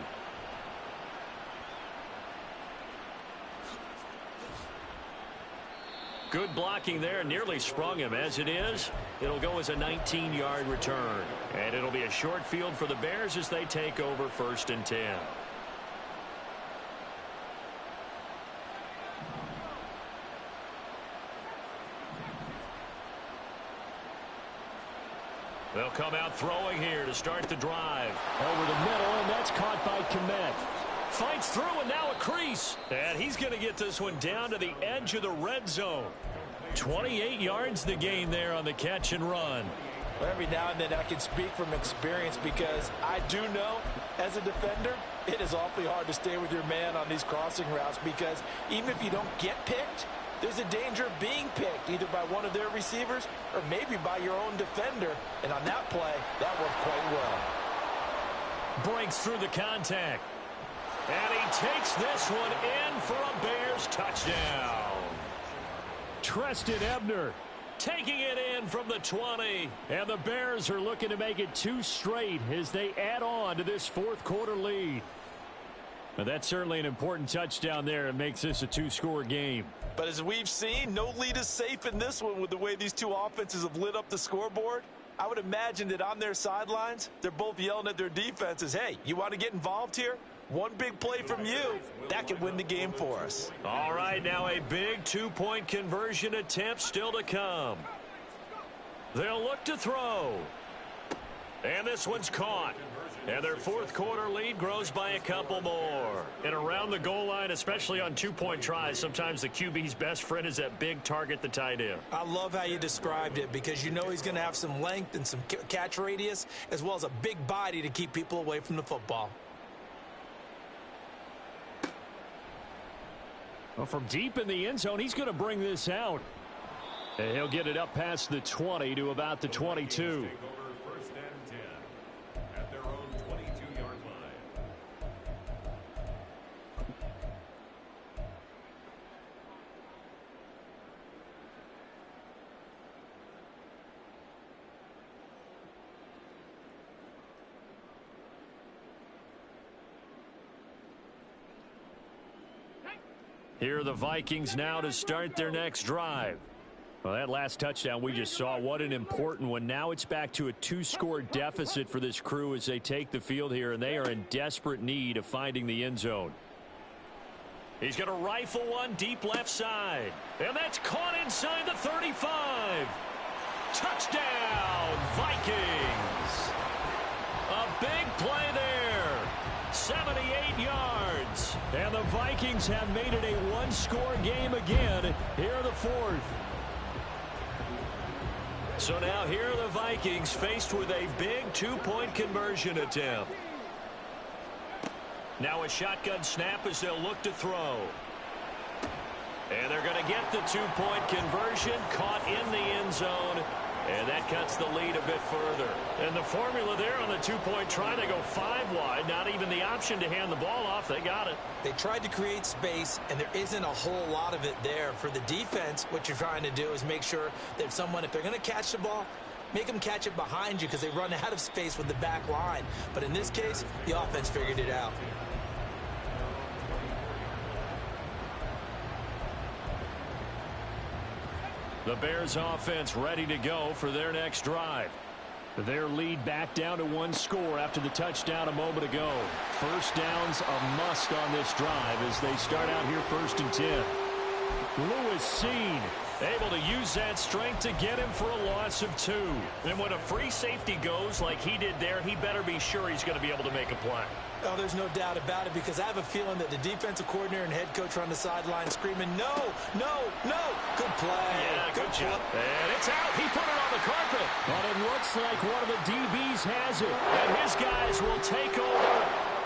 Good blocking there, nearly sprung him. As it is, it'll go as a 19-yard return. And it'll be a short field for the Bears as they take over 1st and 10. They'll come out throwing here to start the drive. Over the middle, and that's caught by Kmet. Fights through, and now a crease. And he's going to get this one down to the edge of the red zone. 28 yards the gain there on the catch and run. Well, every now and then I can speak from experience because I do know, as a defender, it is awfully hard to stay with your man on these crossing routes because even if you don't get picked, there's a danger of being picked either by one of their receivers or maybe by your own defender. And on that play, that worked quite well. Breaks through the contact. And he takes this one in for a Bears touchdown. Treston Ebner taking it in from the 20. And the Bears are looking to make it 2 straight as they add on to this 4th quarter lead. Now, that's certainly an important touchdown there. It makes this a 2-score game. But as we've seen, no lead is safe in this one with the way these two offenses have lit up the scoreboard. I would imagine that on their sidelines, they're both yelling at their defenses, hey, you want to get involved here? One big play from you, that could win the game for us. All right, now a big 2-point conversion attempt still to come. They'll look to throw. And this one's caught. And their 4th quarter lead grows by a couple more. And around the goal line, especially on 2-point tries, sometimes the QB's best friend is that big target, the tight end. I love how you described it because you know he's going to have some length and some catch radius as well as a big body to keep people away from the football. Well, from deep in the end zone, he's going to bring this out. And he'll get it up past the 20 to about the 22. Here are the Vikings now to start their next drive. Well, that last touchdown we just saw, what an important one. Now it's back to a 2-score deficit for this crew as they take the field here, and they are in desperate need of finding the end zone. He's going to rifle one deep left side. And that's caught inside the 35. Touchdown, Vikings. A big play there. 78 yards. And the Vikings have made it a 1-score game again here in the 4th. So now here are the Vikings faced with a big 2-point conversion attempt. Now a shotgun snap as they'll look to throw. And they're going to get the 2-point conversion, caught in the end zone. And that cuts the lead a bit further. And the formula there on the 2-point try to go 5 wide. Not even the option to hand the ball off. They got it. They tried to create space, and there isn't a whole lot of it there. For the defense, what you're trying to do is make sure that someone, if they're going to catch the ball, make them catch it behind you because they run out of space with the back line. But in this case, the offense figured it out. The Bears offense ready to go for their next drive. Their lead back down to 1 score after the touchdown a moment ago. First down's a must on this drive as they start out here 1st and 10. Lewis seen, able to use that strength to get him for a loss of 2. And when a free safety goes like he did there, he better be sure he's going to be able to make a play. Oh, there's no doubt about it because I have a feeling that the defensive coordinator and head coach are on the sideline screaming, no, no, no. Good play. Yeah, good job. And it's out. He put it on the carpet. But it looks like one of the DBs has it. And his guys will take over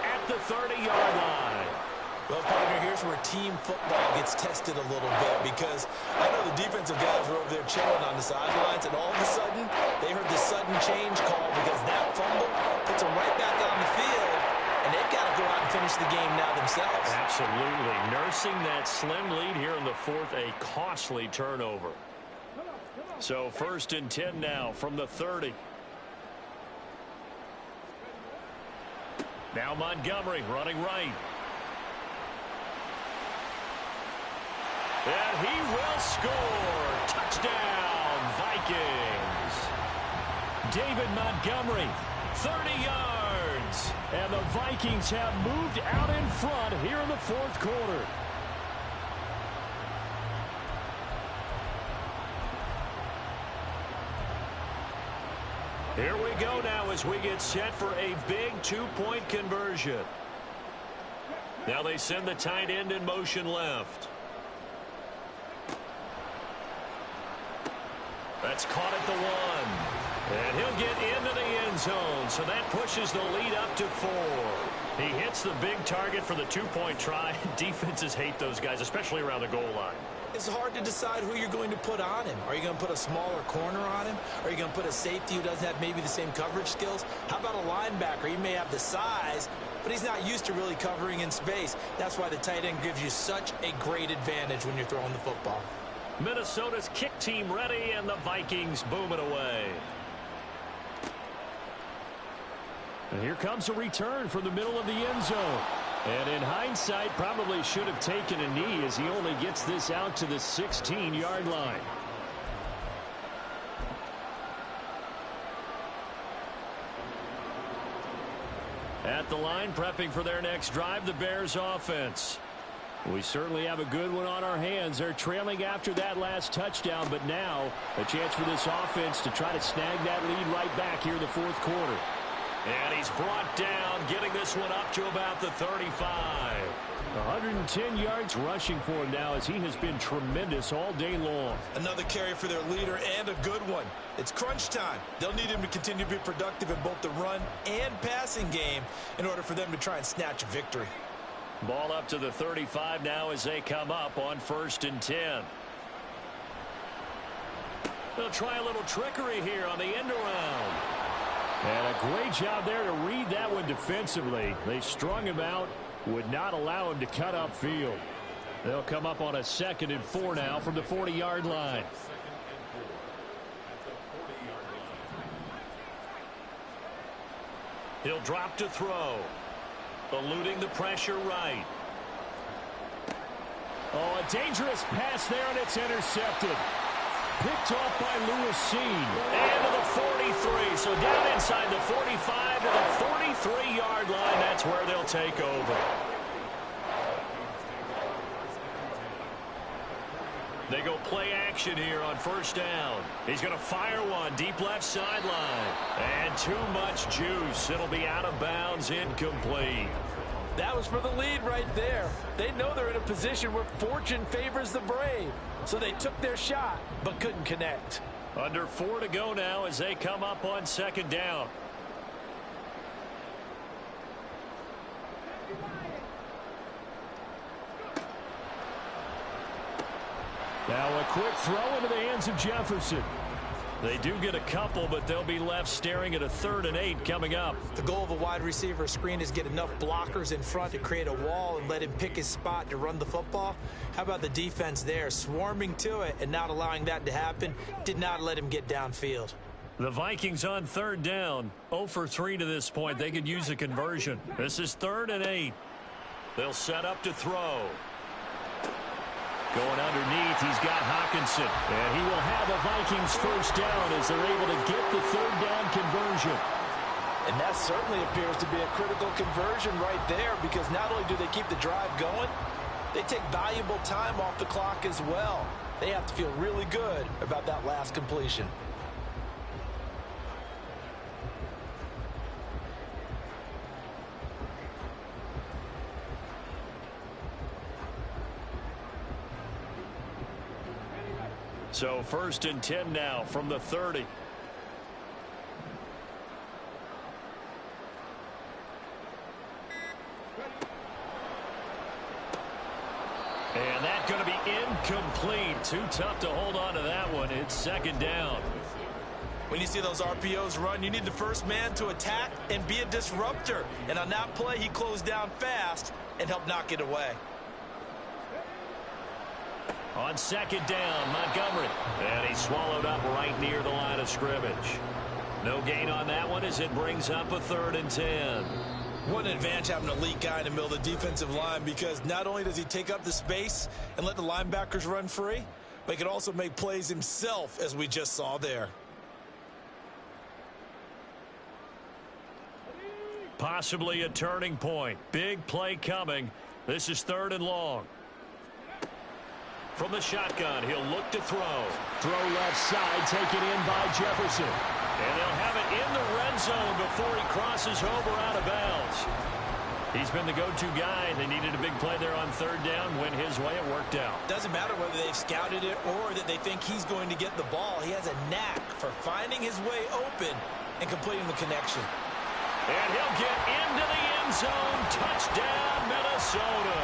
at the 30-yard line. Well, partner, here's where team football gets tested a little bit because I know the defensive guys were over there chilling on the sidelines, and all of a sudden, they heard the sudden change call because that fumble puts them right back on the field, and they've got to go out and finish the game now themselves. Absolutely. Nursing that slim lead here in the 4th, a costly turnover. So 1st and 10 now from the 30. Now Montgomery running right. And he will score. Touchdown, Vikings. David Montgomery, 30 yards. And the Vikings have moved out in front here in the fourth quarter. Here we go now as we get set for a big two-point conversion. Now they send the tight end in motion left. That's caught at the 1. And he'll get into the end zone, so that pushes the lead up to 4. He hits the big target for the two-point try. Defenses hate those guys, especially around the goal line. It's hard to decide who you're going to put on him. Are you going to put a smaller corner on him? Are you going to put a safety who doesn't have maybe the same coverage skills? How about a linebacker? He may have the size, but he's not used to really covering in space. That's why the tight end gives you such a great advantage when you're throwing the football. Minnesota's kick team ready, and the Vikings boom it away. And here comes a return from the middle of the end zone. And in hindsight, probably should have taken a knee as he only gets this out to the 16-yard line. At the line, prepping for their next drive, the Bears offense. We certainly have a good one on our hands. They're trailing after that last touchdown, but now a chance for this offense to try to snag that lead right back here in the fourth quarter. And he's brought down, getting this one up to about the 35. 110 yards rushing for him now as he has been tremendous all day long. Another carry for their leader and a good one. It's crunch time. They'll need him to continue to be productive in both the run and passing game in order for them to try and snatch a victory. Ball up to the 35 now as they come up on 1st and 10. They'll try a little trickery here on the end around. And a great job there to read that one defensively. They strung him out, would not allow him to cut upfield. They'll come up on a 2nd and 4 now from the 40-yard line. He'll drop to throw. Eluding the pressure right. Oh, a dangerous pass there, and it's intercepted. Picked off by Lewisine. And to the 43. So down inside the 45 to the 43-yard line. That's where they'll take over. They go play action here on 1st down. He's going to fire one deep left sideline. And too much juice. It'll be out of bounds, incomplete. That was for the lead right there. They know they're in a position where fortune favors the brave. So they took their shot, but couldn't connect. Under 4 to go now as they come up on 2nd down. Now a quick throw into the hands of Jefferson. They do get a couple, but they'll be left staring at a 3rd and 8 coming up. The goal of a wide receiver screen is get enough blockers in front to create a wall and let him pick his spot to run the football. How about the defense there, swarming to it and not allowing that to happen? Did not let him get downfield. The Vikings on 3rd down, 0 for 3 to this point. They could use a conversion. This is 3rd and 8. They'll set up to throw. Going underneath, he's got Hawkinson. And he will have the Vikings 1st down as they're able to get the 3rd down conversion. And that certainly appears to be a critical conversion right there, because not only do they keep the drive going, they take valuable time off the clock as well. They have to feel really good about that last completion. So 1st and 10 now from the 30. And that's going to be incomplete. Too tough to hold on to that one. It's 2nd down. When you see those RPOs run, you need the first man to attack and be a disruptor. And on that play, he closed down fast and helped knock it away. On 2nd down, Montgomery. And he's swallowed up right near the line of scrimmage. No gain on that one as it brings up a 3rd and 10. What an advantage having an elite guy in the middle of the defensive line, because not only does he take up the space and let the linebackers run free, but he can also make plays himself, as we just saw there. Possibly a turning point. Big play coming. This is 3rd and long. From the shotgun, he'll look to throw. Throw left side, taken in by Jefferson. And they'll have it in the red zone before he crosses over out of bounds. He's been the go-to guy. They needed a big play there on 3rd down. Went his way, it worked out. Doesn't matter whether they've scouted it or that they think he's going to get the ball. He has a knack for finding his way open and completing the connection. And he'll get into the end zone. Touchdown, Minnesota.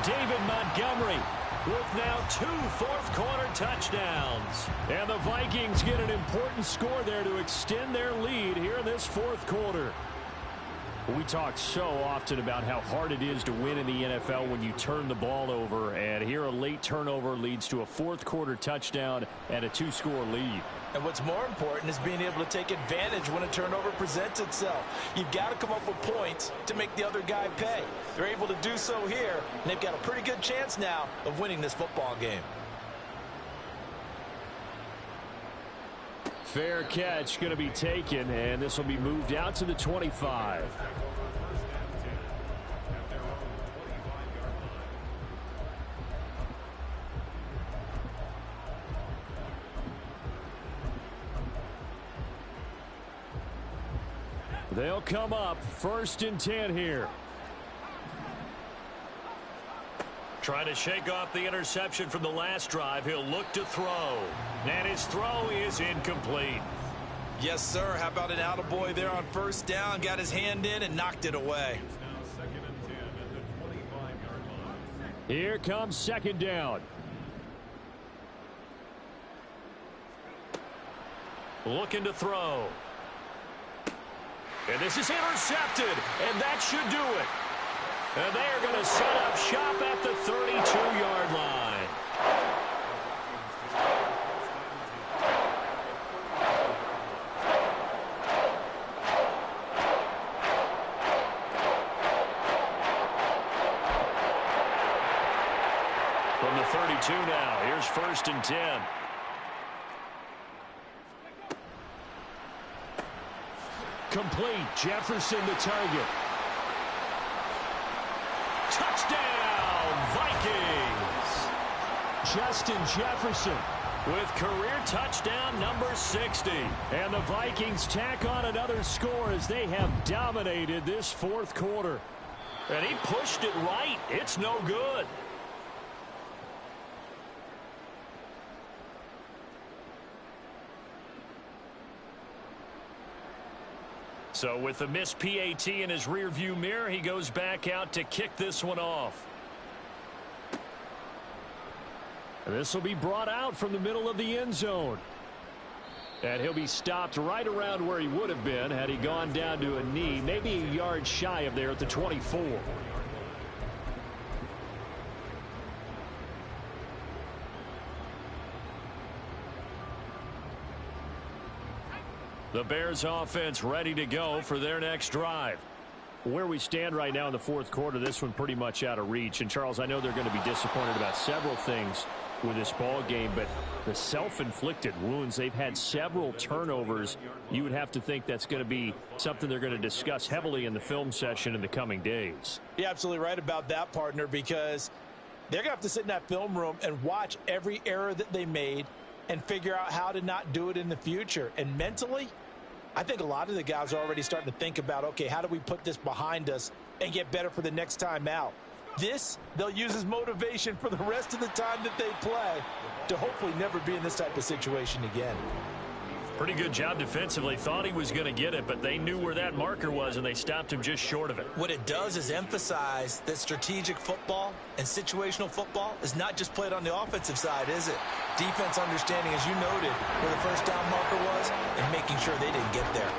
David Montgomery with now 2 fourth-quarter touchdowns. And the Vikings get an important score there to extend their lead here in this 4th quarter. We talk so often about how hard it is to win in the NFL when you turn the ball over. And here a late turnover leads to a 4th-quarter touchdown and a 2-score lead. And what's more important is being able to take advantage when a turnover presents itself. You've got to come up with points to make the other guy pay. They're able to do so here, and they've got a pretty good chance now of winning this football game. Fair catch going to be taken, and this will be moved out to the 25. They'll come up 1st and 10 here. Trying to shake off the interception from the last drive. He'll look to throw. And his throw is incomplete. Yes, sir. How about an attaboy there on 1st down? Got his hand in and knocked it away. Here comes 2nd down. Looking to throw. And this is intercepted. And that should do it. And they are going to set up shop at the 32-yard line. From the 32 now, here's 1st and 10. Complete. Jefferson the target. Touchdown, Vikings! Justin Jefferson with career touchdown number 60. And the Vikings tack on another score as they have dominated this 4th quarter. And he pushed it right. It's no good. So with the missed PAT in his rearview mirror, he goes back out to kick this one off. And this will be brought out from the middle of the end zone. And he'll be stopped right around where he would have been had he gone down to a knee, maybe a yard shy of there at the 24. The Bears offense ready to go for their next drive. Where we stand right now in the 4th quarter, this one pretty much out of reach. And, Charles, I know they're going to be disappointed about several things with this ball game, but the self-inflicted wounds, they've had several turnovers. You would have to think that's going to be something they're going to discuss heavily in the film session in the coming days. You're absolutely right about that, partner, because they're going to have to sit in that film room and watch every error that they made and figure out how to not do it in the future. And mentally, I think a lot of the guys are already starting to think about, okay, how do we put this behind us and get better for the next time out? This, they'll use as motivation for the rest of the time that they play to hopefully never be in this type of situation again. Pretty good job defensively. Thought he was going to get it, but they knew where that marker was, and they stopped him just short of it. What it does is emphasize that strategic football and situational football is not just played on the offensive side, is it? Defense understanding, as you noted, where the 1st down marker was and making sure they didn't get there.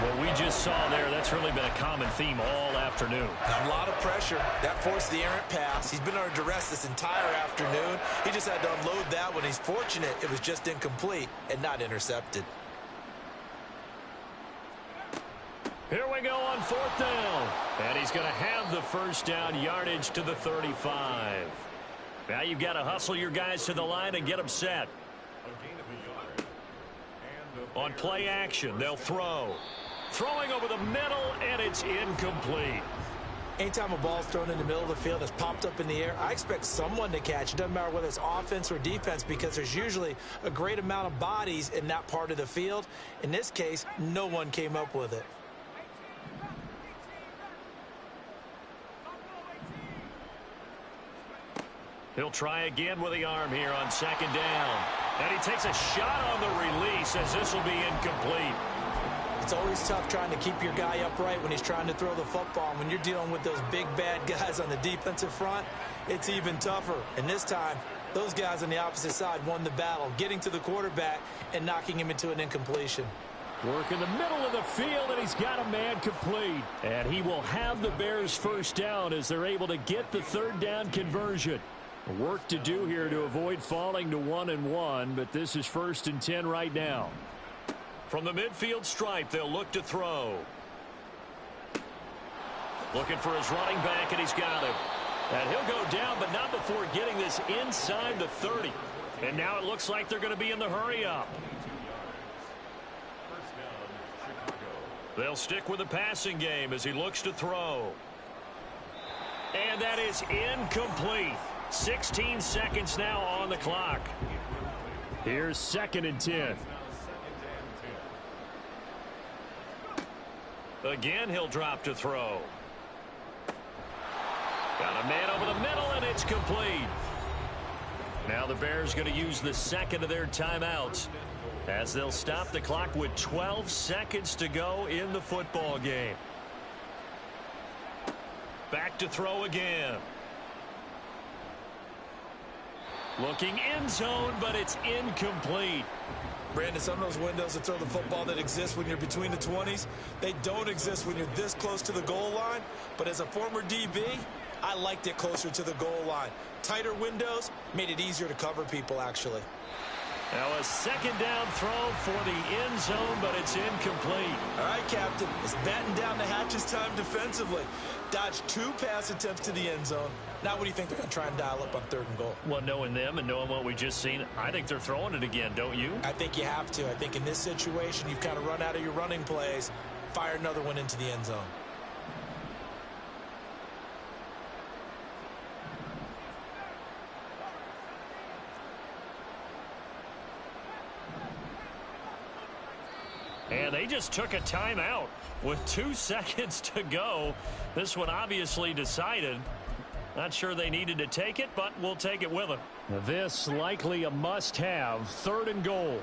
What we just saw there, that's really been a common theme all afternoon. A lot of pressure. That forced the errant pass. He's been under duress this entire afternoon. He just had to unload that one. He's fortunate it was just incomplete and not intercepted. Here we go on 4th down. And he's going to have the first down, yardage to the 35. Now you've got to hustle your guys to the line and get them set. On play action, they'll throw. Throwing over the middle, and it's incomplete. Anytime a ball's thrown in the middle of the field, it's popped up in the air, I expect someone to catch. It doesn't matter whether it's offense or defense, because there's usually a great amount of bodies in that part of the field. In this case, no one came up with it. He'll try again with the arm here on 2nd down. And he takes a shot on the release as this will be incomplete. It's always tough trying to keep your guy upright when he's trying to throw the football. When you're dealing with those big, bad guys on the defensive front, it's even tougher. And this time, those guys on the opposite side won the battle, getting to the quarterback and knocking him into an incompletion. Work in the middle of the field, and he's got a man complete. And he will have the Bears first down as they're able to get the 3rd down conversion. Work to do here to avoid falling to 1-1, but this is 1st and 10 right now. From the midfield stripe, they'll look to throw. Looking for his running back, and he's got him. And he'll go down, but not before getting this inside the 30. And now it looks like they're going to be in the hurry-up. They'll stick with the passing game as he looks to throw. And that is incomplete. 16 seconds now on the clock. Here's 2nd and 10. Again, he'll drop to throw. Got a man over the middle, and it's complete. Now the Bears going to use the 2nd of their timeouts as they'll stop the clock with 12 seconds to go in the football game. Back to throw again. Looking end zone, but it's incomplete. Brandon, some of those windows to throw the football that exist when you're between the 20s, they don't exist when you're this close to the goal line. But as a former DB, I liked it closer to the goal line. Tighter windows made it easier to cover people, actually. Now a 2nd down throw for the end zone, but it's incomplete. All right, Captain, it's batten down the hatches time defensively. Dodged 2 pass attempts to the end zone. Now what do you think they're going to try and dial up on 3rd and goal? Well, knowing them and knowing what we just seen, I think they're throwing it again, don't you? I think you have to. I think in this situation, you've kind of run out of your running plays. Fire another one into the end zone. And they just took a timeout with 2 seconds to go. This one obviously decided. Not sure they needed to take it, but we'll take it with them. This likely a must-have. 3rd and goal.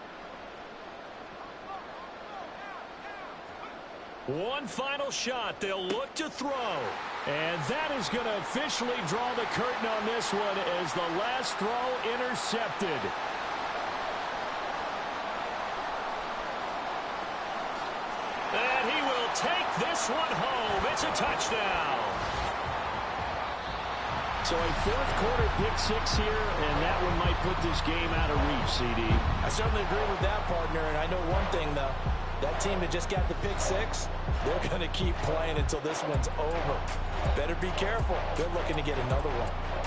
One final shot. They'll look to throw. And that is going to officially draw the curtain on this one as the last throw intercepted. And he will take this one home. It's a touchdown. So a 4th quarter pick-6 here, and that one might put this game out of reach, CD. I certainly agree with that, partner. And I know one thing, though. That team that just got the pick-6, they're going to keep playing until this one's over. Better be careful. They're looking to get another one.